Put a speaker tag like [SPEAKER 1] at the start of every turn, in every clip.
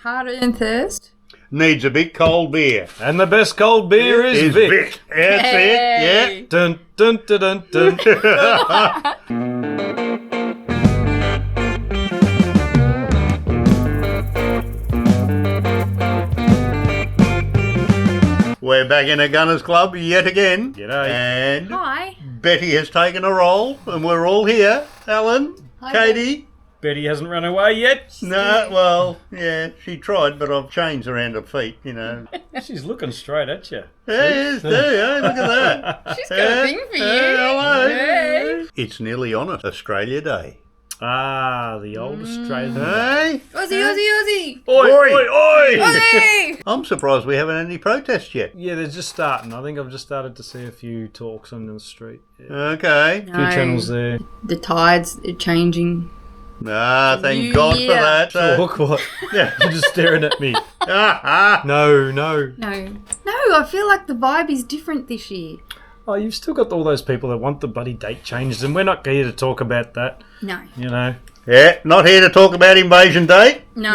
[SPEAKER 1] Harder than thirst.
[SPEAKER 2] Needs a big cold beer.
[SPEAKER 3] And the best cold beer is Vic.
[SPEAKER 2] That's
[SPEAKER 1] Hey.
[SPEAKER 2] it, yeah.
[SPEAKER 3] Dun, dun, dun, dun, dun.
[SPEAKER 2] We're back in a Gunners Club yet again.
[SPEAKER 3] G'day.
[SPEAKER 2] And
[SPEAKER 1] Hi.
[SPEAKER 2] Betty has taken a roll, and we're all here. Alan,
[SPEAKER 1] Hi,
[SPEAKER 2] Katie.
[SPEAKER 3] Betty hasn't run away yet.
[SPEAKER 2] No, well, yeah, she tried, but I've chains around her feet, you know.
[SPEAKER 3] She's looking straight at you.
[SPEAKER 2] Yes, there, look at that.
[SPEAKER 1] She's got a thing for you.
[SPEAKER 2] Hello.
[SPEAKER 1] Hey.
[SPEAKER 2] It's nearly on it, Australia Day.
[SPEAKER 3] Ah, the old Australian.
[SPEAKER 2] Hey?
[SPEAKER 1] Aussie, Aussie, Aussie.
[SPEAKER 3] Oi,
[SPEAKER 2] Oi.
[SPEAKER 3] oi, oi!
[SPEAKER 1] Aussie.
[SPEAKER 2] I'm surprised we haven't had any protests yet.
[SPEAKER 3] Yeah, they're just starting. I think I've just started to see a few talks on the street. Yeah.
[SPEAKER 2] Okay.
[SPEAKER 3] A few channels there.
[SPEAKER 1] The tides are changing.
[SPEAKER 2] Ah, thank God for
[SPEAKER 1] Yeah.
[SPEAKER 2] that.
[SPEAKER 3] Talk what?
[SPEAKER 2] Yeah.
[SPEAKER 3] You're just staring at me.
[SPEAKER 2] Ah,
[SPEAKER 3] No.
[SPEAKER 1] No, I feel like the vibe is different this year.
[SPEAKER 3] Oh, you've still got all those people that want the bloody date changed, and we're not here to talk about that,
[SPEAKER 1] No.
[SPEAKER 3] you know.
[SPEAKER 2] Yeah, not here to talk about Invasion Day.
[SPEAKER 1] No.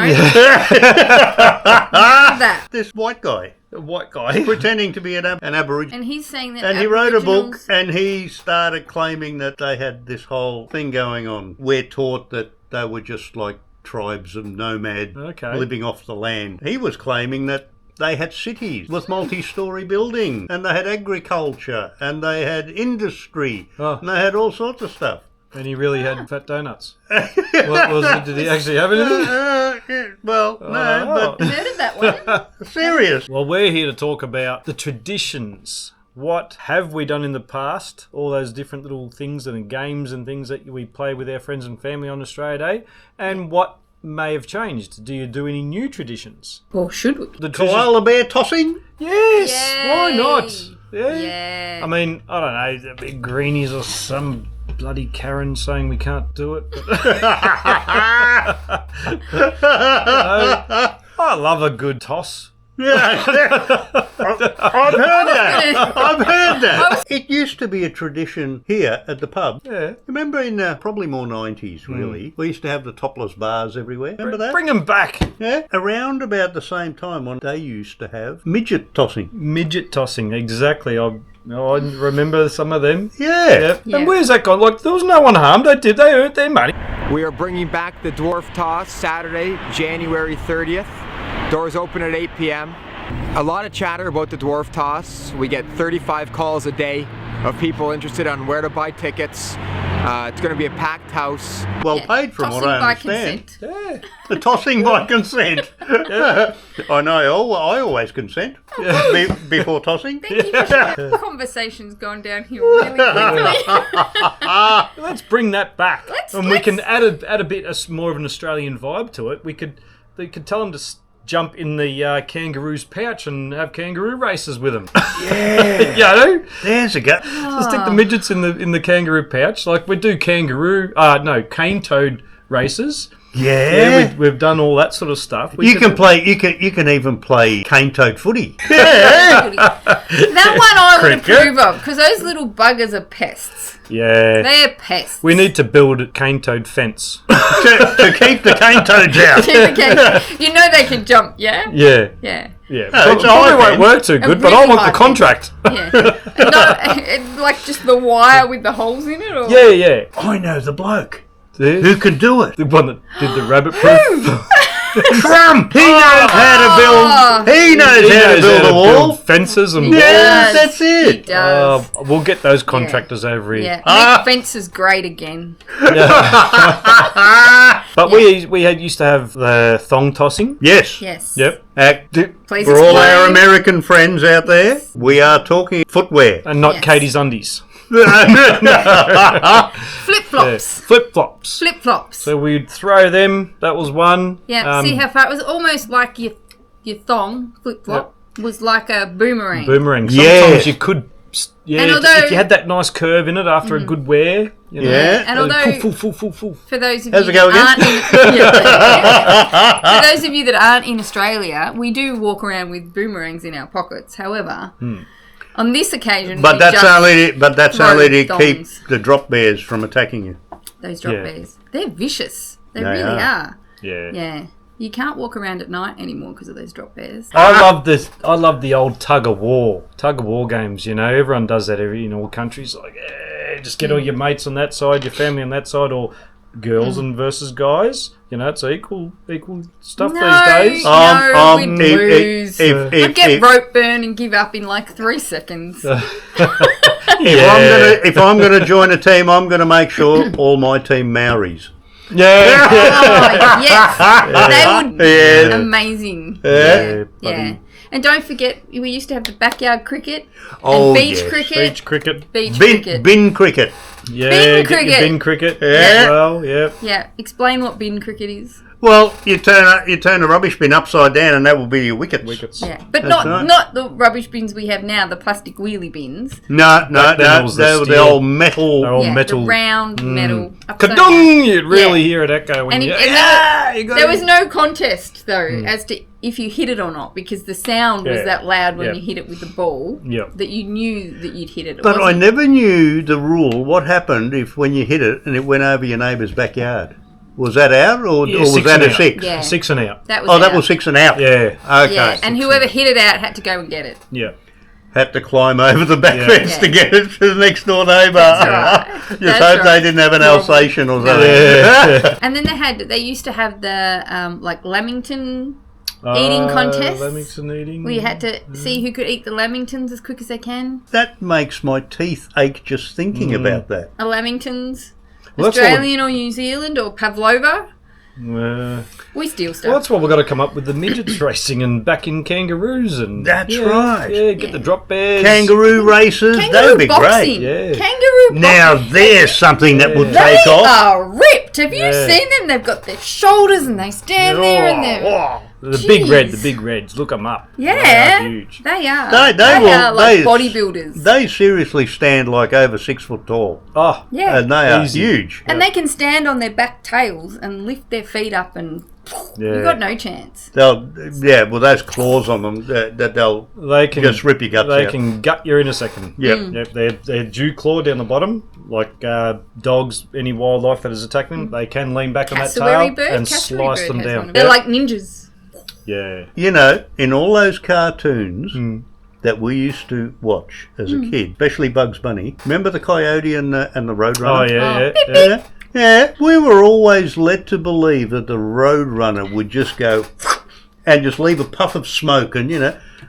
[SPEAKER 1] That.
[SPEAKER 2] This white guy
[SPEAKER 3] The white guy.
[SPEAKER 2] pretending to be an Aborigine.
[SPEAKER 1] And he's saying that.
[SPEAKER 2] And he wrote a book
[SPEAKER 1] Aboriginals-
[SPEAKER 2] and he started claiming that they had this whole thing going on. We're taught that they were just like tribes of nomad
[SPEAKER 3] Okay.
[SPEAKER 2] living off the land. He was claiming that they had cities with multi-storey buildings and they had agriculture and they had industry
[SPEAKER 3] Oh.
[SPEAKER 2] and they had all sorts of stuff.
[SPEAKER 3] And he really had fat donuts. What was it? Did he actually have anything?
[SPEAKER 2] Well, no,
[SPEAKER 3] Oh.
[SPEAKER 1] Heard of that one?
[SPEAKER 2] but serious.
[SPEAKER 3] Well, we're here to talk about the traditions. What have we done in the past? All those different little things and games and things that we play with our friends and family on Australia Day. And what may have changed? Do you do any new traditions?
[SPEAKER 1] Or should we?
[SPEAKER 3] The tradition-
[SPEAKER 2] Koala bear tossing?
[SPEAKER 3] Yes,
[SPEAKER 1] Yay.
[SPEAKER 3] why not? Yeah.
[SPEAKER 1] Yeah.
[SPEAKER 3] I mean, I don't know, the big greenies or some bloody Karen saying we can't do it. But I love a good toss.
[SPEAKER 2] Yeah, I've heard that. It used to be a tradition here at the pub.
[SPEAKER 3] Yeah.
[SPEAKER 2] Remember in probably more 90s, really, we used to have the topless bars everywhere. Remember that?
[SPEAKER 3] Bring them back.
[SPEAKER 2] Yeah. Around about the same time, one they used to have midget tossing.
[SPEAKER 3] Midget tossing, exactly. I remember some of them.
[SPEAKER 2] Yeah.
[SPEAKER 3] Yeah.
[SPEAKER 1] Yeah.
[SPEAKER 3] And where's that gone? Like, there was no one harmed. They earned their money.
[SPEAKER 4] We are bringing back the dwarf toss Saturday, January 30th. Doors open at 8 p.m. A lot of chatter about the dwarf toss. We get 35 calls a day of people interested on where to buy tickets. It's going to be a packed house.
[SPEAKER 2] Well
[SPEAKER 1] Yeah.
[SPEAKER 2] paid from
[SPEAKER 1] Tossing
[SPEAKER 2] what I
[SPEAKER 1] by
[SPEAKER 2] understand.
[SPEAKER 1] consent.
[SPEAKER 3] Yeah.
[SPEAKER 2] The tossing by consent. I know, I always consent before tossing.
[SPEAKER 1] Thank you for sharing. Conversation's gone downhill really quickly.
[SPEAKER 3] Let's bring that back. And we can
[SPEAKER 1] let's-
[SPEAKER 3] add a bit more of an Australian vibe to it. They could tell them to jump in the kangaroo's pouch and have kangaroo races with them.
[SPEAKER 2] Yeah.
[SPEAKER 3] You know?
[SPEAKER 2] There's a go.
[SPEAKER 3] Just stick the midgets in the kangaroo pouch. Like we do cane toad races.
[SPEAKER 2] Yeah.
[SPEAKER 3] We've done all that sort of stuff.
[SPEAKER 2] You can even play cane toad footy.
[SPEAKER 1] That one I would
[SPEAKER 3] Cricket.
[SPEAKER 1] approve of because those little buggers are pests.
[SPEAKER 3] Yeah.
[SPEAKER 1] They're pests.
[SPEAKER 3] We need to build a cane toad fence.
[SPEAKER 2] to keep the cane toads out.
[SPEAKER 1] You know they can jump, yeah?
[SPEAKER 3] Yeah.
[SPEAKER 1] Yeah.
[SPEAKER 3] Yeah.
[SPEAKER 2] No, it's a
[SPEAKER 3] Probably
[SPEAKER 2] high
[SPEAKER 3] won't
[SPEAKER 2] fence.
[SPEAKER 3] work too good, but
[SPEAKER 1] really
[SPEAKER 3] I want
[SPEAKER 1] high
[SPEAKER 3] the contract.
[SPEAKER 1] Yeah. Like just the wire with the holes in it? Or?
[SPEAKER 3] Yeah.
[SPEAKER 2] I know the bloke
[SPEAKER 3] The
[SPEAKER 2] who can do it.
[SPEAKER 3] one that did the rabbit proof.
[SPEAKER 2] Trump. He knows how to build. He knows how to build a wall.
[SPEAKER 3] Fences and
[SPEAKER 1] He
[SPEAKER 3] walls.
[SPEAKER 2] Yes,
[SPEAKER 1] does.
[SPEAKER 2] that's it.
[SPEAKER 1] He does.
[SPEAKER 3] We'll get those contractors over here.
[SPEAKER 1] Yeah.
[SPEAKER 2] Ah.
[SPEAKER 1] Make fences great again.
[SPEAKER 3] But we used to have the thong tossing.
[SPEAKER 2] Yes.
[SPEAKER 1] Yes.
[SPEAKER 3] Yep.
[SPEAKER 1] Please
[SPEAKER 2] For all our
[SPEAKER 1] explain.
[SPEAKER 2] American friends out there, we are talking footwear.
[SPEAKER 3] And not
[SPEAKER 1] Yes.
[SPEAKER 3] Katie's undies.
[SPEAKER 1] Flip-flops.
[SPEAKER 3] Flip-flops.
[SPEAKER 1] Flip-flops.
[SPEAKER 3] So we'd throw them. That was one.
[SPEAKER 1] Yeah, see how far it was almost like your thong flip-flop was like a boomerang.
[SPEAKER 3] Boomerang.
[SPEAKER 2] Yeah.
[SPEAKER 3] Sometimes you could... Yeah,
[SPEAKER 1] And although-
[SPEAKER 3] if you had that nice curve in it after a good wear. You know,
[SPEAKER 2] Yeah.
[SPEAKER 1] And although
[SPEAKER 3] full.
[SPEAKER 1] for those of
[SPEAKER 2] How's
[SPEAKER 1] you
[SPEAKER 2] it go
[SPEAKER 1] that
[SPEAKER 2] again?
[SPEAKER 1] aren't in, for those of you that aren't in Australia, we do walk around with boomerangs in our pockets. However, on this occasion,
[SPEAKER 2] But
[SPEAKER 1] we
[SPEAKER 2] that's
[SPEAKER 1] just
[SPEAKER 2] only to
[SPEAKER 1] throw
[SPEAKER 2] keep
[SPEAKER 1] thongs.
[SPEAKER 2] the drop bears from attacking you.
[SPEAKER 1] Those drop
[SPEAKER 3] Yeah.
[SPEAKER 1] bears. They're vicious. They
[SPEAKER 2] They
[SPEAKER 1] really
[SPEAKER 2] are.
[SPEAKER 1] are.
[SPEAKER 3] Yeah.
[SPEAKER 1] Yeah. You can't walk around at night anymore because of those drop bears.
[SPEAKER 3] I love this. I love the old tug of war games. You know, everyone does that in all countries. Like, just get all your mates on that side, your family on that side, or girls and versus guys. You know, it's equal stuff these days.
[SPEAKER 1] No, we'd lose.
[SPEAKER 2] If
[SPEAKER 1] I'd get rope burn and give up in like 3 seconds.
[SPEAKER 2] If I'm gonna join a team, I'm gonna make sure all my team Maoris.
[SPEAKER 3] Yeah.
[SPEAKER 1] Oh, yes. They would be amazing.
[SPEAKER 3] Yeah.
[SPEAKER 1] And don't forget, we used to have the backyard cricket
[SPEAKER 2] Oh,
[SPEAKER 1] and beach
[SPEAKER 2] yes.
[SPEAKER 1] cricket.
[SPEAKER 3] Beach cricket.
[SPEAKER 2] Bin cricket.
[SPEAKER 3] Yeah,
[SPEAKER 1] Bin
[SPEAKER 3] get your
[SPEAKER 1] cricket.
[SPEAKER 3] bin cricket.
[SPEAKER 2] Yeah.
[SPEAKER 3] As well, yeah.
[SPEAKER 1] Yeah, explain what bin cricket is.
[SPEAKER 2] Well, you turn a rubbish bin upside down, and that will be your wickets.
[SPEAKER 1] Yeah, but
[SPEAKER 2] That's right.
[SPEAKER 1] not the rubbish bins we have now, the plastic wheelie bins.
[SPEAKER 2] No,
[SPEAKER 3] That was the
[SPEAKER 2] they were the
[SPEAKER 3] steel.
[SPEAKER 2] old metal.
[SPEAKER 3] They're all
[SPEAKER 1] Yeah,
[SPEAKER 3] metal.
[SPEAKER 1] the round metal. upside down.
[SPEAKER 3] Kadung! You'd really
[SPEAKER 1] Yeah.
[SPEAKER 3] hear it echo when
[SPEAKER 1] And
[SPEAKER 3] you...
[SPEAKER 1] it- there was no contest though as to if you hit it or not, because the sound was
[SPEAKER 3] Yeah.
[SPEAKER 1] that loud when
[SPEAKER 3] Yeah.
[SPEAKER 1] you hit it with the ball
[SPEAKER 3] Yeah.
[SPEAKER 1] that you knew that you'd hit it.
[SPEAKER 2] But I
[SPEAKER 1] wasn't-
[SPEAKER 2] never knew the rule. What happened if when you hit it and it went over your neighbour's backyard? Was that out or was
[SPEAKER 3] six
[SPEAKER 2] that
[SPEAKER 3] and
[SPEAKER 2] a
[SPEAKER 3] out.
[SPEAKER 2] 6?
[SPEAKER 1] Yeah.
[SPEAKER 3] 6 and out.
[SPEAKER 1] that was
[SPEAKER 2] Oh, that
[SPEAKER 1] out.
[SPEAKER 2] was 6 and out.
[SPEAKER 3] Yeah.
[SPEAKER 2] Okay.
[SPEAKER 1] Yeah, and whoever hit it out had to go and get it.
[SPEAKER 3] Yeah.
[SPEAKER 2] Had to climb over the back
[SPEAKER 3] Yeah.
[SPEAKER 2] fence to get it to the next door neighbour.
[SPEAKER 1] That's right.
[SPEAKER 2] Just
[SPEAKER 1] That's
[SPEAKER 2] hope
[SPEAKER 1] right.
[SPEAKER 2] they didn't have an Alsatian or something.
[SPEAKER 3] Yeah.
[SPEAKER 1] And then they used to have the like Lamington eating contests.
[SPEAKER 3] Lamington eating.
[SPEAKER 1] where you had to see who could eat the Lamingtons as quick as they can.
[SPEAKER 2] That makes my teeth ache just thinking about that.
[SPEAKER 1] A Lamingtons,
[SPEAKER 3] Well, that's what
[SPEAKER 1] Australian or New Zealand or Pavlova. We steal stuff.
[SPEAKER 3] Well, that's why we've got to come up with the midgets racing and back in kangaroos and
[SPEAKER 2] That's right.
[SPEAKER 3] Yeah, get the drop bears.
[SPEAKER 2] Kangaroo races, that
[SPEAKER 1] Kangaroo
[SPEAKER 2] would be
[SPEAKER 1] boxing.
[SPEAKER 2] great.
[SPEAKER 3] Yeah.
[SPEAKER 1] Kangaroo
[SPEAKER 2] Now
[SPEAKER 1] boxing.
[SPEAKER 2] there's something that would
[SPEAKER 1] They
[SPEAKER 2] take off.
[SPEAKER 1] are ripped. Have you
[SPEAKER 3] Yeah.
[SPEAKER 1] seen them? They've got their shoulders and they stand there and they're...
[SPEAKER 2] Oh,
[SPEAKER 3] The
[SPEAKER 1] Jeez.
[SPEAKER 3] big reds. Look them up.
[SPEAKER 1] Yeah,
[SPEAKER 3] They are huge.
[SPEAKER 1] they are.
[SPEAKER 2] They will-
[SPEAKER 1] are like
[SPEAKER 2] they-
[SPEAKER 1] bodybuilders.
[SPEAKER 2] They seriously stand like over 6 foot tall.
[SPEAKER 3] Oh,
[SPEAKER 1] Yeah.
[SPEAKER 2] And they are
[SPEAKER 3] Easy.
[SPEAKER 2] huge.
[SPEAKER 1] And they can stand on their back tails and lift their feet up and
[SPEAKER 3] yeah.
[SPEAKER 1] you've got no chance.
[SPEAKER 2] Well, those claws on them, that they'll
[SPEAKER 3] They can
[SPEAKER 2] just rip your guts
[SPEAKER 3] They
[SPEAKER 2] out.
[SPEAKER 3] can gut you in a second.
[SPEAKER 2] Yep.
[SPEAKER 3] Yep. They're dew claw down the bottom, like dogs, any wildlife that is attacking them. They can lean back on that
[SPEAKER 1] Cassowary
[SPEAKER 3] tail
[SPEAKER 1] bird.
[SPEAKER 3] and
[SPEAKER 1] Cassowary
[SPEAKER 3] slice
[SPEAKER 1] bird
[SPEAKER 3] them
[SPEAKER 1] has one
[SPEAKER 3] down.
[SPEAKER 1] of- They're like ninjas.
[SPEAKER 3] Yeah.
[SPEAKER 2] You know, in all those cartoons that we used to watch as a kid, especially Bugs Bunny, remember the coyote and the
[SPEAKER 3] Oh
[SPEAKER 2] roadrunner?
[SPEAKER 3] yeah.
[SPEAKER 1] Beep,
[SPEAKER 3] Yeah.
[SPEAKER 2] Yeah. Yeah, we were always led to believe that the roadrunner would just go and just leave a puff of smoke, and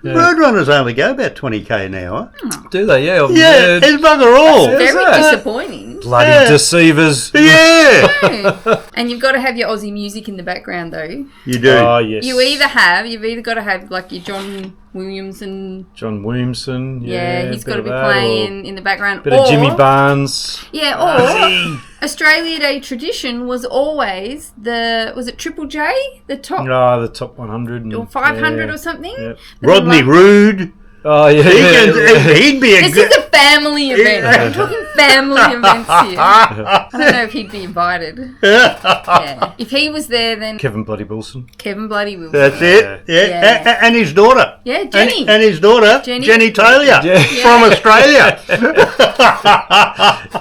[SPEAKER 2] roadrunners only go about 20k an hour.
[SPEAKER 3] Do they? Yeah.
[SPEAKER 2] Yeah, it's bugger all.
[SPEAKER 3] Is
[SPEAKER 1] Very
[SPEAKER 3] that?
[SPEAKER 1] disappointing.
[SPEAKER 3] Bloody
[SPEAKER 2] Yeah.
[SPEAKER 3] deceivers.
[SPEAKER 2] Yeah,
[SPEAKER 1] And you've got to have your Aussie music in the background though.
[SPEAKER 2] you do.
[SPEAKER 3] Oh yes.
[SPEAKER 1] You've either got to have like your John Williamson.
[SPEAKER 3] John Williamson.
[SPEAKER 1] Yeah, he's
[SPEAKER 3] bit
[SPEAKER 1] got to
[SPEAKER 3] of
[SPEAKER 1] be
[SPEAKER 3] that,
[SPEAKER 1] playing in the background.
[SPEAKER 3] or bit of Jimmy Barnes.
[SPEAKER 1] Yeah, or Australia Day tradition was always was it Triple J, the top
[SPEAKER 3] Oh, the top 100 and,
[SPEAKER 1] or 500
[SPEAKER 3] yeah.
[SPEAKER 1] or something?
[SPEAKER 3] Yep.
[SPEAKER 1] But
[SPEAKER 2] Rodney
[SPEAKER 1] then, like,
[SPEAKER 2] Rood.
[SPEAKER 3] Oh yeah.
[SPEAKER 2] He'd be a
[SPEAKER 1] This
[SPEAKER 2] good.
[SPEAKER 1] is a family event. I'm talking family events here. I don't know if he'd be invited. Yeah. If he was there, then
[SPEAKER 3] Kevin Bloody Wilson.
[SPEAKER 1] Kevin Bloody will.
[SPEAKER 2] That's it. Yeah,
[SPEAKER 1] Yeah.
[SPEAKER 2] And his daughter.
[SPEAKER 1] Yeah, Jenny.
[SPEAKER 2] And his daughter,
[SPEAKER 1] Jenny.
[SPEAKER 2] Jenny Taylor,
[SPEAKER 3] Yeah.
[SPEAKER 2] from Australia.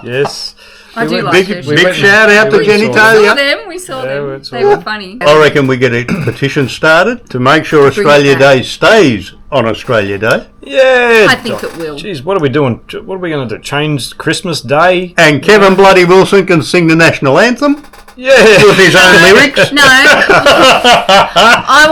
[SPEAKER 3] Yes.
[SPEAKER 1] I do like
[SPEAKER 2] Big,
[SPEAKER 1] her.
[SPEAKER 2] big
[SPEAKER 3] went-
[SPEAKER 2] shout out to
[SPEAKER 3] we
[SPEAKER 2] Jenny
[SPEAKER 3] saw
[SPEAKER 1] We saw
[SPEAKER 2] Taylor.
[SPEAKER 1] them. We saw
[SPEAKER 3] Yeah,
[SPEAKER 1] them.
[SPEAKER 3] we saw
[SPEAKER 1] They were
[SPEAKER 3] them.
[SPEAKER 1] funny.
[SPEAKER 2] I reckon we get a petition started to make sure Australia
[SPEAKER 1] it back.
[SPEAKER 2] Day stays on Australia Day.
[SPEAKER 3] Yeah.
[SPEAKER 1] I think it will.
[SPEAKER 3] Jeez, what are we doing? What are we going to do? Change Christmas Day?
[SPEAKER 2] And Kevin Bloody Wilson can sing the national anthem
[SPEAKER 3] Yeah.
[SPEAKER 2] with his own lyrics.
[SPEAKER 1] No, I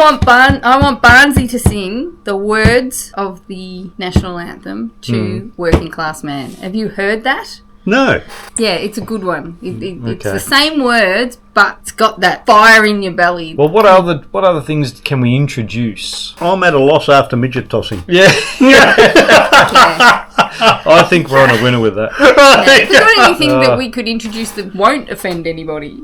[SPEAKER 1] want Barnsey to sing the words of the national anthem to Working Class Man. Have you heard that?
[SPEAKER 2] No.
[SPEAKER 1] Yeah, it's a good one. It's
[SPEAKER 3] Okay.
[SPEAKER 1] the same words, but it's got that fire in your belly.
[SPEAKER 3] Well, what other things can we introduce?
[SPEAKER 2] I'm at a loss after midget tossing.
[SPEAKER 3] Yeah.
[SPEAKER 1] Yeah.
[SPEAKER 3] I think we're on a winner with that.
[SPEAKER 1] Have you got anything that we could introduce that won't offend anybody?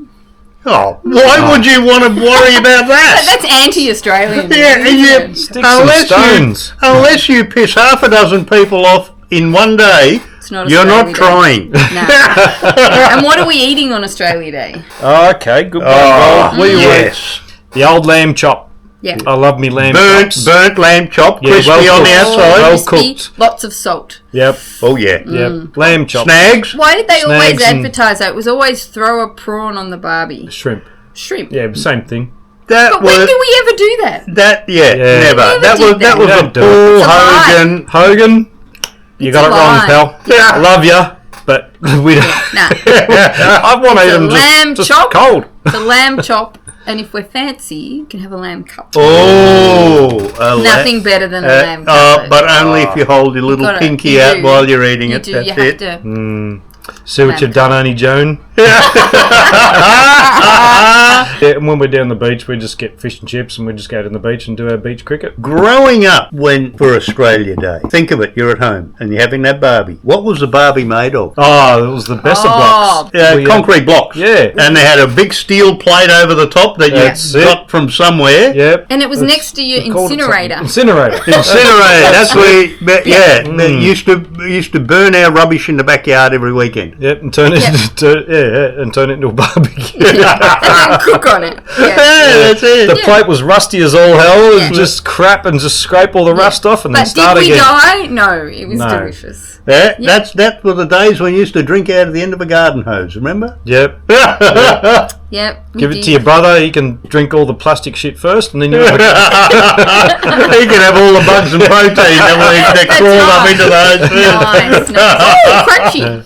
[SPEAKER 2] Oh, why would you want to worry about that?
[SPEAKER 1] That's anti-Australian.
[SPEAKER 2] Yeah,
[SPEAKER 1] isn't
[SPEAKER 2] yeah.
[SPEAKER 1] it?
[SPEAKER 3] Sticks and stones.
[SPEAKER 2] Unless you piss half a dozen people off in one day,
[SPEAKER 1] It's not
[SPEAKER 2] you're not
[SPEAKER 1] Australia Day.
[SPEAKER 2] trying.
[SPEAKER 1] No. And what are we eating on Australia Day?
[SPEAKER 3] Okay, good one.
[SPEAKER 2] Oh,
[SPEAKER 3] Well,
[SPEAKER 2] yes.
[SPEAKER 3] the old lamb chop.
[SPEAKER 1] Yeah.
[SPEAKER 3] I love me lamb chops.
[SPEAKER 2] Burnt lamb chop,
[SPEAKER 3] Yeah,
[SPEAKER 2] crispy
[SPEAKER 3] well
[SPEAKER 2] on the
[SPEAKER 3] cooked.
[SPEAKER 2] outside.
[SPEAKER 3] Well
[SPEAKER 1] Crispy,
[SPEAKER 3] cooked.
[SPEAKER 1] lots of salt.
[SPEAKER 3] Yep,
[SPEAKER 2] Oh, yeah.
[SPEAKER 3] yep. Lamb chop.
[SPEAKER 2] Snags.
[SPEAKER 1] Why did they always
[SPEAKER 3] Snags and-
[SPEAKER 1] advertise that? It was always throw a prawn on the barbie.
[SPEAKER 3] Shrimp.
[SPEAKER 1] Shrimp.
[SPEAKER 3] Yeah, same thing.
[SPEAKER 1] But when do we ever do that?
[SPEAKER 2] Never. That was a
[SPEAKER 3] Don't do
[SPEAKER 2] Paul
[SPEAKER 1] It's a lie.
[SPEAKER 2] Hogan.
[SPEAKER 3] You
[SPEAKER 1] It's
[SPEAKER 3] got
[SPEAKER 1] a
[SPEAKER 3] it wrong,
[SPEAKER 1] lie.
[SPEAKER 3] pal.
[SPEAKER 2] Yeah.
[SPEAKER 3] I love you, but we don't.
[SPEAKER 1] Nah.
[SPEAKER 3] I want to eat
[SPEAKER 1] a
[SPEAKER 3] them
[SPEAKER 1] lamb
[SPEAKER 3] just
[SPEAKER 1] chop.
[SPEAKER 3] cold.
[SPEAKER 1] It's a lamb chop, and if we're fancy, you can have a lamb cup.
[SPEAKER 2] Oh,
[SPEAKER 1] Nothing better than a lamb cup.
[SPEAKER 2] but only if you hold your little
[SPEAKER 1] Gotta-
[SPEAKER 2] pinky
[SPEAKER 1] you
[SPEAKER 2] out
[SPEAKER 1] do.
[SPEAKER 2] while you're eating
[SPEAKER 1] you
[SPEAKER 2] it.
[SPEAKER 1] do.
[SPEAKER 2] That's
[SPEAKER 1] You
[SPEAKER 2] it.
[SPEAKER 1] have to.
[SPEAKER 3] See what
[SPEAKER 1] Lamb
[SPEAKER 3] you've done, Annie Joan. Yeah, and when we're down the beach, we just get fish and chips, and we just go to the beach and do our beach cricket.
[SPEAKER 2] Growing up, for Australia Day, think of it. You're at home and you're having that barbie. What was the barbie made of?
[SPEAKER 3] Oh, it was the best of blocks.
[SPEAKER 2] Concrete blocks.
[SPEAKER 3] Yeah.
[SPEAKER 2] And they had a big steel plate over the top that
[SPEAKER 3] That's
[SPEAKER 2] you
[SPEAKER 3] it.
[SPEAKER 2] got from somewhere.
[SPEAKER 3] Yep.
[SPEAKER 1] And it was next to your
[SPEAKER 3] We called it something.
[SPEAKER 1] incinerator.
[SPEAKER 3] Incinerator.
[SPEAKER 2] Incinerator. That's where. They used to burn our rubbish in the backyard every weekend.
[SPEAKER 3] Yep, and turn it into a barbecue.
[SPEAKER 1] And then cook on it. Yeah.
[SPEAKER 2] That's it.
[SPEAKER 3] The plate was rusty as all hell. It was
[SPEAKER 1] Yeah.
[SPEAKER 3] just crap and just scrape all the rust off and then
[SPEAKER 1] But
[SPEAKER 3] start
[SPEAKER 1] did we
[SPEAKER 3] again.
[SPEAKER 1] die? No, it was
[SPEAKER 3] No.
[SPEAKER 1] delicious.
[SPEAKER 2] That were the days when you used to drink out of the end of a garden hose. Remember?
[SPEAKER 3] Yep.
[SPEAKER 1] Yep. we
[SPEAKER 3] Give it
[SPEAKER 1] did.
[SPEAKER 3] to your brother. He can drink all the plastic shit first, and then you.
[SPEAKER 2] He can have all the bugs and protein that crawled up into those.
[SPEAKER 1] Nice. Oh, crunchy.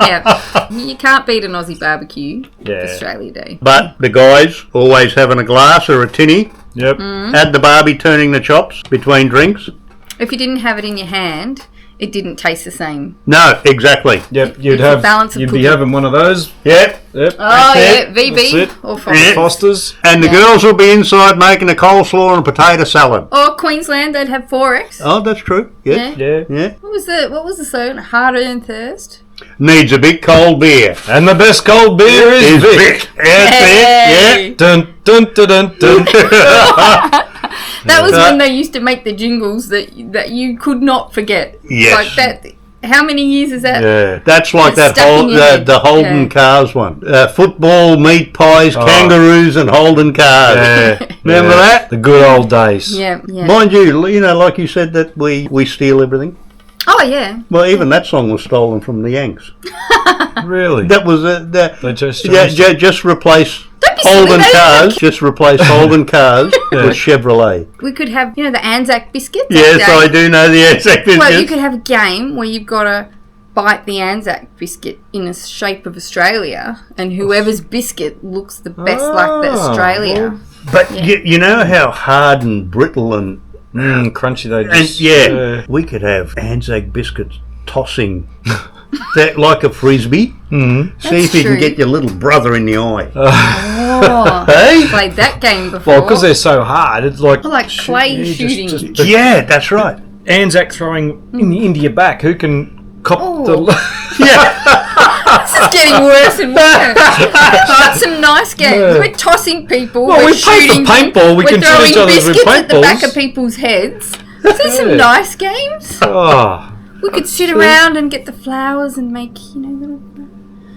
[SPEAKER 1] Yeah. You can't beat an Aussie barbecue.
[SPEAKER 3] Yeah.
[SPEAKER 1] Australia Day.
[SPEAKER 2] But the guys always having a glass or a tinny.
[SPEAKER 3] Yep.
[SPEAKER 2] Had the barbie turning the chops between drinks.
[SPEAKER 1] If you didn't have it in your hand, it didn't taste the same.
[SPEAKER 2] No, exactly.
[SPEAKER 3] Yep.
[SPEAKER 1] It's a balance of
[SPEAKER 3] You'd be
[SPEAKER 1] cooking.
[SPEAKER 3] having one of those.
[SPEAKER 2] Yep.
[SPEAKER 3] Yep.
[SPEAKER 1] Oh,
[SPEAKER 2] That's
[SPEAKER 1] yeah.
[SPEAKER 2] it.
[SPEAKER 3] That's
[SPEAKER 1] VB
[SPEAKER 3] it.
[SPEAKER 1] or Foster's.
[SPEAKER 2] Yeah.
[SPEAKER 3] Fosters.
[SPEAKER 2] And the girls will be inside making a coleslaw and a potato salad.
[SPEAKER 1] Or Queensland, they'd have 4X.
[SPEAKER 2] Oh, that's true. Yeah.
[SPEAKER 3] Yeah.
[SPEAKER 2] Yeah.
[SPEAKER 1] What was the slogan? Hard-earned thirst.
[SPEAKER 2] Needs a big cold beer.
[SPEAKER 3] And the best cold beer is Vic.
[SPEAKER 2] That's
[SPEAKER 1] Hey.
[SPEAKER 2] it.
[SPEAKER 3] Dun dun dun dun dun.
[SPEAKER 1] That was when they used to make the jingles that you could not forget.
[SPEAKER 2] Yes.
[SPEAKER 1] Like that. How many years is that?
[SPEAKER 3] Yeah.
[SPEAKER 2] That's like
[SPEAKER 1] It's
[SPEAKER 2] that
[SPEAKER 1] stuck in your head.
[SPEAKER 2] the Holden
[SPEAKER 1] Yeah.
[SPEAKER 2] Cars one. Football, meat pies, kangaroos, and Holden Cars.
[SPEAKER 3] Yeah.
[SPEAKER 2] Remember that?
[SPEAKER 3] The good old days.
[SPEAKER 1] Yeah, yeah.
[SPEAKER 2] Mind you, like you said that we steal everything.
[SPEAKER 1] Oh, yeah.
[SPEAKER 2] Well, even that song was stolen from the Yanks.
[SPEAKER 3] Really?
[SPEAKER 2] That was
[SPEAKER 3] They just
[SPEAKER 2] just replace
[SPEAKER 1] Don't be silly,
[SPEAKER 2] Holden
[SPEAKER 1] they
[SPEAKER 2] Cars.
[SPEAKER 1] don't-
[SPEAKER 2] Just replace Holden Cars with Chevrolet.
[SPEAKER 1] We could have, the Anzac biscuits.
[SPEAKER 2] Yes,
[SPEAKER 1] that
[SPEAKER 2] I
[SPEAKER 1] day.
[SPEAKER 2] do know the Anzac biscuits.
[SPEAKER 1] Well, you could have a game where you've got to bite the Anzac biscuit in the shape of Australia, and whoever's biscuit looks the best like the Australia.
[SPEAKER 2] But you know how hard and brittle and
[SPEAKER 3] crunchy they
[SPEAKER 2] And
[SPEAKER 3] just.
[SPEAKER 2] we could have Anzac biscuits tossing that like a frisbee.
[SPEAKER 3] Mm.
[SPEAKER 2] See if you
[SPEAKER 1] true.
[SPEAKER 2] can get your little brother in the eye.
[SPEAKER 1] Oh,
[SPEAKER 2] Hey?
[SPEAKER 1] played that game before.
[SPEAKER 3] Well, because they're so hard, it's like.
[SPEAKER 1] I like clay shooting.
[SPEAKER 3] Just
[SPEAKER 2] Yeah, that's right.
[SPEAKER 3] Anzac throwing into your back. Who can cop
[SPEAKER 1] Oh.
[SPEAKER 3] the.
[SPEAKER 2] Yeah,
[SPEAKER 1] This is getting worse and worse. That's some nice games.
[SPEAKER 3] Yeah.
[SPEAKER 1] We're tossing people.
[SPEAKER 3] Well,
[SPEAKER 1] we're
[SPEAKER 3] we play for
[SPEAKER 1] shooting
[SPEAKER 3] paintball. We
[SPEAKER 1] we're
[SPEAKER 3] can shoot
[SPEAKER 1] throwing
[SPEAKER 3] each other with
[SPEAKER 1] biscuits at the back
[SPEAKER 3] paintballs.
[SPEAKER 1] of people's heads. These some
[SPEAKER 3] Yeah.
[SPEAKER 1] nice games.
[SPEAKER 3] Oh.
[SPEAKER 1] We could sit around and get the flowers and make, little...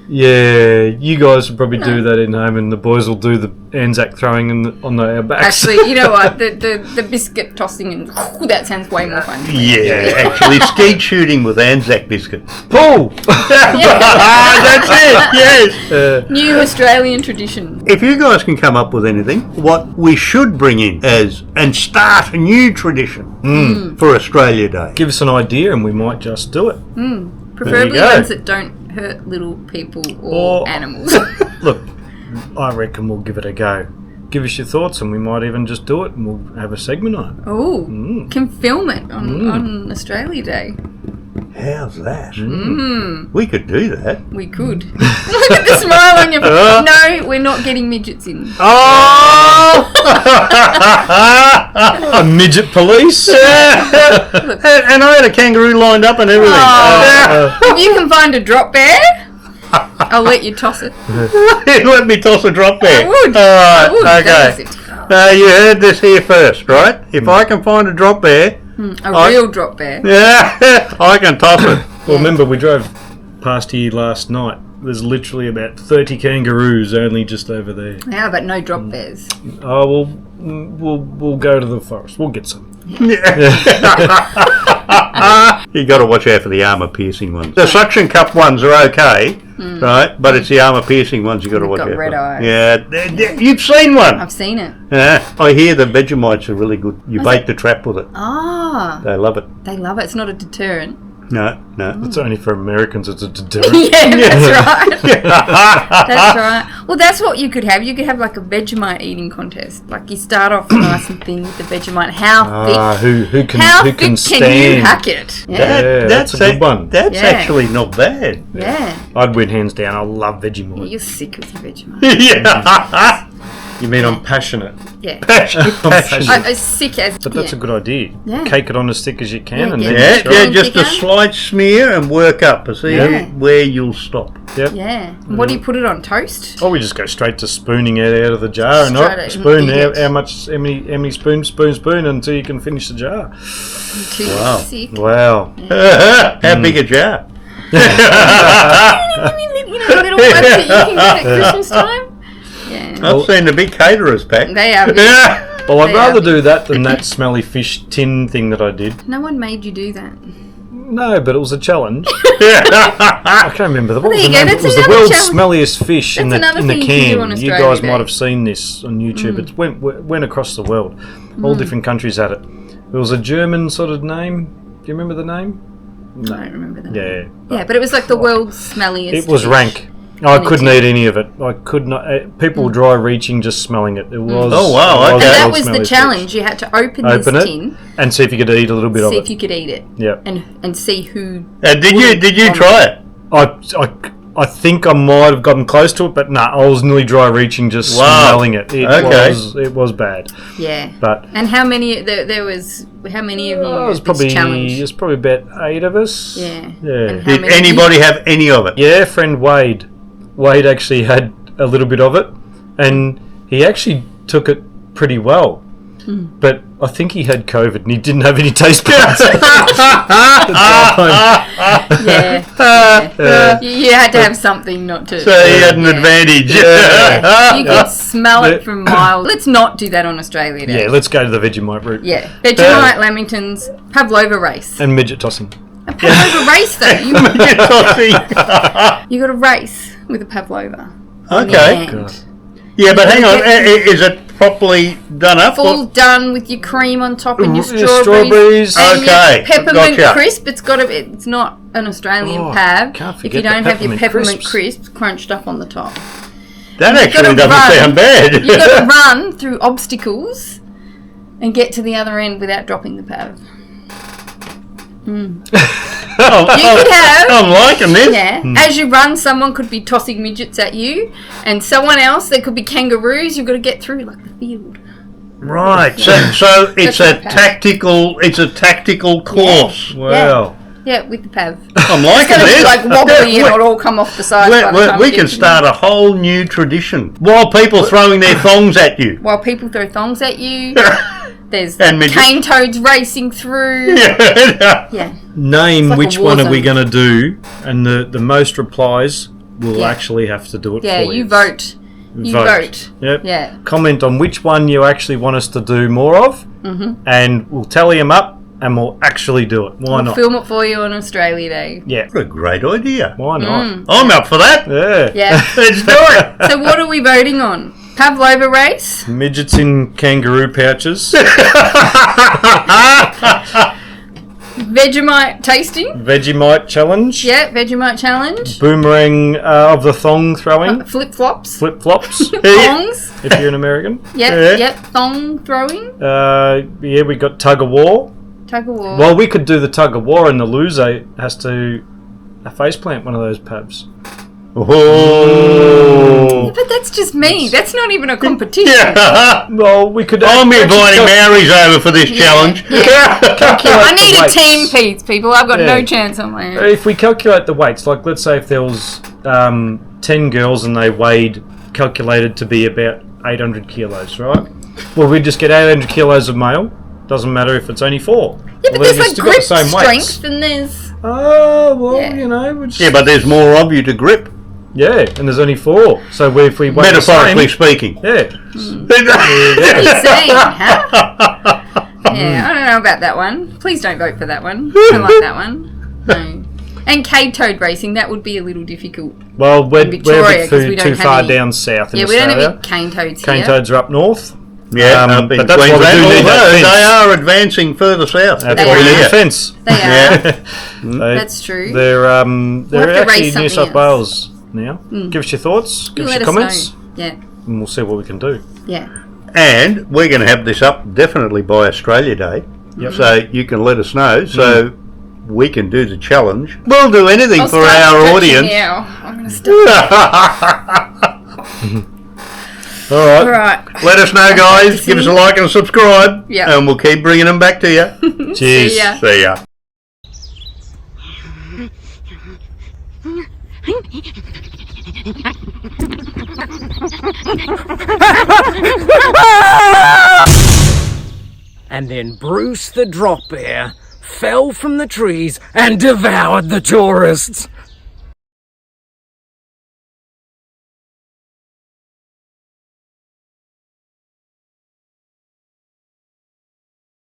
[SPEAKER 3] Yeah, you guys would probably do that in home, and the boys will do the Anzac throwing on our backs.
[SPEAKER 1] Actually, you know what? The biscuit tossing and that sounds way more fun.
[SPEAKER 2] yeah. Actually, skeet shooting with Anzac biscuits.
[SPEAKER 3] Pull!
[SPEAKER 2] That's it. Yes.
[SPEAKER 1] New Australian tradition.
[SPEAKER 2] If you guys can come up with anything, what we should bring in and start a new tradition for Australia Day.
[SPEAKER 3] Give us an idea, and we might just do it.
[SPEAKER 1] Preferably
[SPEAKER 2] go.
[SPEAKER 1] ones that don't hurt little people or
[SPEAKER 3] Or-
[SPEAKER 1] animals.
[SPEAKER 3] Look, I reckon we'll give it a go. Give us your thoughts, and we might even just do it, and we'll have a segment on it.
[SPEAKER 1] Oh, can film it on Australia Day.
[SPEAKER 2] How's that? We could do that.
[SPEAKER 1] We could. Look at the smile on your face. No, we're not getting midgets in.
[SPEAKER 2] Oh!
[SPEAKER 3] A midget police?
[SPEAKER 2] and I had a kangaroo lined up and everything.
[SPEAKER 1] Oh. If you can find a drop bear, I'll let you toss it.
[SPEAKER 2] Let me toss a drop there.
[SPEAKER 1] I would.
[SPEAKER 2] All right,
[SPEAKER 1] I would.
[SPEAKER 2] okay.
[SPEAKER 1] That is it.
[SPEAKER 2] You heard this here first, right? If I can find a drop bear,
[SPEAKER 1] A real drop bear.
[SPEAKER 2] yeah, I can toss it.
[SPEAKER 3] Well, remember, we drove past here last night. There's literally about 30 kangaroos only just over there.
[SPEAKER 1] Yeah, but no drop bears.
[SPEAKER 3] Oh, we'll go to the forest. We'll get some.
[SPEAKER 2] You got to watch out for the armour piercing ones. The suction cup ones are okay, right? But it's the armour piercing ones you got to watch
[SPEAKER 1] got
[SPEAKER 2] out
[SPEAKER 1] red
[SPEAKER 2] for.
[SPEAKER 1] eyes.
[SPEAKER 2] Yeah, you've seen one.
[SPEAKER 1] I've seen it.
[SPEAKER 2] Yeah, I hear the Vegemites are really good. You bait the trap with it.
[SPEAKER 1] Ah,
[SPEAKER 2] They love it.
[SPEAKER 1] they love it. It's not a deterrent.
[SPEAKER 2] No.
[SPEAKER 3] It's only for Americans. It's a deterrent.
[SPEAKER 1] Yeah, that's right. That's right. Well, that's what you could have. You could have like a Vegemite eating contest. Like you start off nice and thin with the Vegemite. How thick?
[SPEAKER 3] Who can
[SPEAKER 1] How
[SPEAKER 3] who
[SPEAKER 1] thick
[SPEAKER 3] can stand?
[SPEAKER 1] you hack it? Yeah.
[SPEAKER 3] Yeah, that's a good one.
[SPEAKER 2] That's
[SPEAKER 1] Yeah.
[SPEAKER 2] actually not bad.
[SPEAKER 1] Yeah.
[SPEAKER 3] I'd win hands down. I love Vegemite.
[SPEAKER 1] You're sick with your Vegemite.
[SPEAKER 2] Yeah.
[SPEAKER 3] You mean I'm passionate?
[SPEAKER 1] Yeah.
[SPEAKER 2] Passion.
[SPEAKER 1] I'm sick as.
[SPEAKER 3] But that's a good idea.
[SPEAKER 1] Yeah.
[SPEAKER 3] Cake it on as thick as you can,
[SPEAKER 1] Yeah,
[SPEAKER 3] and
[SPEAKER 1] get
[SPEAKER 3] then
[SPEAKER 1] it.
[SPEAKER 2] Yeah,
[SPEAKER 1] Strong
[SPEAKER 2] just a
[SPEAKER 1] thicker.
[SPEAKER 2] slight smear and work up to see
[SPEAKER 1] Yeah.
[SPEAKER 2] where you'll stop.
[SPEAKER 3] Yep.
[SPEAKER 1] Yeah. And what do you put it on? Toast?
[SPEAKER 3] Or we just go straight to spooning it out of the jar and
[SPEAKER 1] Straight
[SPEAKER 3] not
[SPEAKER 1] out,
[SPEAKER 3] spoon
[SPEAKER 1] eat it.
[SPEAKER 3] how many spoon until you can finish the jar.
[SPEAKER 1] Too
[SPEAKER 2] Wow.
[SPEAKER 1] sick.
[SPEAKER 3] Wow.
[SPEAKER 2] How big a jar?
[SPEAKER 1] You know, little ones that you can get at Christmas time? Yeah.
[SPEAKER 2] I've seen the big caterers pack.
[SPEAKER 1] They are big.
[SPEAKER 3] Well, I'd
[SPEAKER 1] They
[SPEAKER 3] rather
[SPEAKER 1] are.
[SPEAKER 3] do that than that smelly fish tin thing that I did.
[SPEAKER 1] No one made you do that.
[SPEAKER 3] No, but it was a challenge. I can't remember. What was
[SPEAKER 1] there
[SPEAKER 3] the
[SPEAKER 1] you go,
[SPEAKER 3] name? It
[SPEAKER 1] that's
[SPEAKER 3] was the
[SPEAKER 1] another
[SPEAKER 3] world's
[SPEAKER 1] challenge.
[SPEAKER 3] smelliest fish in
[SPEAKER 1] That's
[SPEAKER 3] the
[SPEAKER 1] another thing you can
[SPEAKER 3] can.
[SPEAKER 1] do on
[SPEAKER 3] You
[SPEAKER 1] Australia
[SPEAKER 3] guys
[SPEAKER 1] Day.
[SPEAKER 3] might have seen this on YouTube. It went across the world. All different countries had it. It was a German sort of name. Do you remember the name?
[SPEAKER 1] I don't remember that.
[SPEAKER 3] Yeah.
[SPEAKER 1] Yeah, but it was like the world's smelliest.
[SPEAKER 3] It was
[SPEAKER 1] fish.
[SPEAKER 3] rank. I couldn't eat any of it. I could not. People were dry reaching just smelling it. It was.
[SPEAKER 2] Oh, wow,
[SPEAKER 3] it
[SPEAKER 2] okay.
[SPEAKER 1] And
[SPEAKER 3] the
[SPEAKER 1] that
[SPEAKER 3] world's
[SPEAKER 1] was the
[SPEAKER 3] smelliest
[SPEAKER 1] challenge.
[SPEAKER 3] fish.
[SPEAKER 1] You had to open
[SPEAKER 3] Open
[SPEAKER 1] this
[SPEAKER 3] it
[SPEAKER 1] tin,
[SPEAKER 3] and see if you could eat a little bit of
[SPEAKER 1] see
[SPEAKER 3] it.
[SPEAKER 1] if you could eat it,
[SPEAKER 3] Yeah.
[SPEAKER 1] and see who.
[SPEAKER 2] Did you try it?
[SPEAKER 3] I think I might have gotten close to it, but nah, I was nearly dry reaching just
[SPEAKER 2] Wow.
[SPEAKER 3] smelling it. It was bad.
[SPEAKER 1] Yeah.
[SPEAKER 3] But
[SPEAKER 1] And how many? There was. How many of you?
[SPEAKER 3] it was
[SPEAKER 1] at this challenge?
[SPEAKER 3] probably about 8 of us.
[SPEAKER 1] Yeah.
[SPEAKER 3] Yeah.
[SPEAKER 1] And how
[SPEAKER 2] Did
[SPEAKER 1] many-
[SPEAKER 2] anybody have any of it?
[SPEAKER 3] Yeah, friend Wade. Wade actually had a little bit of it, and he actually took it pretty well. But I think he had COVID and he didn't have any taste buds.
[SPEAKER 1] Yeah. You had to have something not to.
[SPEAKER 2] So he had an advantage.
[SPEAKER 1] You could smell it from miles. Let's not do that on Australia Day.
[SPEAKER 3] Yeah, let's go to the Vegemite route.
[SPEAKER 1] Yeah. Vegemite, Lamingtons, Pavlova race.
[SPEAKER 3] And midget tossing.
[SPEAKER 1] A Pavlova race though. You got a race with a Pavlova.
[SPEAKER 2] Okay.
[SPEAKER 1] And
[SPEAKER 2] Yeah, but hang on. Is it properly done up?
[SPEAKER 1] full done with your cream on top and your
[SPEAKER 3] Your
[SPEAKER 1] strawberries.
[SPEAKER 3] strawberries.
[SPEAKER 1] And
[SPEAKER 2] Okay,
[SPEAKER 1] your peppermint
[SPEAKER 2] gotcha.
[SPEAKER 1] crisp. It's got to be. It's not an Australian
[SPEAKER 3] Oh,
[SPEAKER 1] pav.
[SPEAKER 3] can't
[SPEAKER 1] If you
[SPEAKER 3] forget the
[SPEAKER 1] don't have your
[SPEAKER 3] peppermint
[SPEAKER 1] peppermint
[SPEAKER 3] crisps.
[SPEAKER 1] crisps crunched up on the top.
[SPEAKER 2] That
[SPEAKER 1] You've
[SPEAKER 2] actually
[SPEAKER 1] gotta
[SPEAKER 2] doesn't sound bad.
[SPEAKER 1] You've got to run through obstacles and get to the other end without dropping the pav. You could have.
[SPEAKER 2] I'm liking this.
[SPEAKER 1] Yeah. As you run, someone could be tossing midgets at you, and someone else, there could be kangaroos. You've got to get through like the field.
[SPEAKER 2] Right. So it's
[SPEAKER 1] That's
[SPEAKER 2] a
[SPEAKER 1] my pav.
[SPEAKER 2] tactical course.
[SPEAKER 3] Wow.
[SPEAKER 1] Yeah, with the pav.
[SPEAKER 2] I'm
[SPEAKER 1] It's
[SPEAKER 2] liking
[SPEAKER 1] going to
[SPEAKER 2] this.
[SPEAKER 1] be like wobbly
[SPEAKER 2] Yeah,
[SPEAKER 1] and it'll all come off the side. by the time
[SPEAKER 2] we
[SPEAKER 1] you get
[SPEAKER 2] can
[SPEAKER 1] to
[SPEAKER 2] start a whole new tradition. While people throwing their thongs at you.
[SPEAKER 1] While people throw thongs at you, there's
[SPEAKER 2] And midgets.
[SPEAKER 1] cane toads racing through.
[SPEAKER 2] Yeah.
[SPEAKER 1] Yeah.
[SPEAKER 3] Name
[SPEAKER 1] like a
[SPEAKER 3] which
[SPEAKER 1] war
[SPEAKER 3] one are we
[SPEAKER 1] zone.
[SPEAKER 3] going to do, and the most replies will actually have to do it
[SPEAKER 1] Yeah,
[SPEAKER 3] for
[SPEAKER 1] you vote. You vote.
[SPEAKER 3] Yep.
[SPEAKER 1] Yeah.
[SPEAKER 3] Comment on which one you actually want us to do more of, and we'll tally them up, and we'll actually do it. Why
[SPEAKER 1] We'll
[SPEAKER 3] not?
[SPEAKER 1] film it for you on Australia Day.
[SPEAKER 3] Yeah.
[SPEAKER 2] What a great idea.
[SPEAKER 3] Why not?
[SPEAKER 2] I'm up for that.
[SPEAKER 3] Yeah.
[SPEAKER 1] Yeah.
[SPEAKER 2] Let's do it.
[SPEAKER 1] So what are we voting on? Pavlova race?
[SPEAKER 3] Midgets in kangaroo pouches.
[SPEAKER 1] Vegemite tasting?
[SPEAKER 3] Vegemite challenge.
[SPEAKER 1] Yeah, Vegemite challenge.
[SPEAKER 3] Boomerang of the thong throwing.
[SPEAKER 1] Flip flops.
[SPEAKER 3] Flip flops.
[SPEAKER 1] Thongs.
[SPEAKER 3] If you're an American.
[SPEAKER 1] Yep. Thong throwing.
[SPEAKER 3] Yeah, we got tug of war.
[SPEAKER 1] Tug of war.
[SPEAKER 3] Well, we could do the tug of war, and the loser has to faceplant one of those pubs.
[SPEAKER 2] Oh.
[SPEAKER 1] But that's just me. That's not even a competition.
[SPEAKER 2] Yeah.
[SPEAKER 3] Well, we could.
[SPEAKER 2] I'm inviting Maoris over for this challenge.
[SPEAKER 1] I need a
[SPEAKER 3] weights.
[SPEAKER 1] team, people. I've got
[SPEAKER 3] Yeah.
[SPEAKER 1] no chance on my own.
[SPEAKER 3] If we calculate the weights, like let's say if there was 10 girls and they weighed calculated to be about 800 kilos, right? Well, we just get 800 kilos of male. Doesn't matter if it's only 4.
[SPEAKER 1] Yeah, but
[SPEAKER 3] Well,
[SPEAKER 1] there's
[SPEAKER 3] then
[SPEAKER 1] like
[SPEAKER 3] it's still got
[SPEAKER 1] grip
[SPEAKER 3] the same weights.
[SPEAKER 1] strength and there's...
[SPEAKER 3] Oh, well,
[SPEAKER 1] Yeah.
[SPEAKER 3] you know. We're just,
[SPEAKER 2] Yeah, but there's more of you to grip,
[SPEAKER 3] yeah, and there's only 4. So if we weigh the
[SPEAKER 2] metaphorically
[SPEAKER 3] same,
[SPEAKER 2] speaking.
[SPEAKER 3] yeah.
[SPEAKER 1] What are you saying, huh? Yeah, I don't know about that one. Please don't vote for that one. I don't like that one. No. And cave toad racing, that would be a little difficult.
[SPEAKER 3] Well, we're a
[SPEAKER 1] Victoria, 'cause we
[SPEAKER 3] bit
[SPEAKER 1] don't
[SPEAKER 3] too
[SPEAKER 1] have
[SPEAKER 3] far
[SPEAKER 1] any-
[SPEAKER 3] down south in
[SPEAKER 1] Yeah, we
[SPEAKER 3] Australia.
[SPEAKER 1] don't have any cane toads
[SPEAKER 3] Cane
[SPEAKER 1] here.
[SPEAKER 3] toads are up north.
[SPEAKER 2] Yeah, up in
[SPEAKER 3] but that's why we
[SPEAKER 2] Queensland,
[SPEAKER 3] do need that
[SPEAKER 2] although
[SPEAKER 3] fence.
[SPEAKER 2] they are advancing further south.
[SPEAKER 3] That's
[SPEAKER 1] They
[SPEAKER 3] why we
[SPEAKER 1] are.
[SPEAKER 3] need
[SPEAKER 2] Yeah.
[SPEAKER 3] a fence.
[SPEAKER 1] They are.
[SPEAKER 3] They-
[SPEAKER 1] That's true.
[SPEAKER 3] They're
[SPEAKER 1] have to
[SPEAKER 3] actually
[SPEAKER 1] raise
[SPEAKER 3] New
[SPEAKER 1] something
[SPEAKER 3] South
[SPEAKER 1] else.
[SPEAKER 3] Wales now. Give us your thoughts.
[SPEAKER 1] You
[SPEAKER 3] Give us
[SPEAKER 1] let
[SPEAKER 3] your
[SPEAKER 1] us
[SPEAKER 3] comments.
[SPEAKER 1] know. Yeah.
[SPEAKER 3] And we'll see what we can do.
[SPEAKER 1] Yeah.
[SPEAKER 2] And we're going to have this up definitely by Australia Day.
[SPEAKER 3] Yep.
[SPEAKER 2] So you can let us know so we can do the challenge. We'll do anything
[SPEAKER 1] I'll
[SPEAKER 2] for
[SPEAKER 1] start
[SPEAKER 2] our
[SPEAKER 1] stretching
[SPEAKER 2] audience.
[SPEAKER 1] Now. I'm going to start.
[SPEAKER 2] All right.
[SPEAKER 1] All right.
[SPEAKER 2] Let us know, guys. Give us a like and a subscribe.
[SPEAKER 1] Yeah.
[SPEAKER 2] And we'll keep bringing them back to you.
[SPEAKER 3] Cheers.
[SPEAKER 1] See ya.
[SPEAKER 2] See ya.
[SPEAKER 5] And then Bruce the drop bear fell from the trees and devoured the tourists.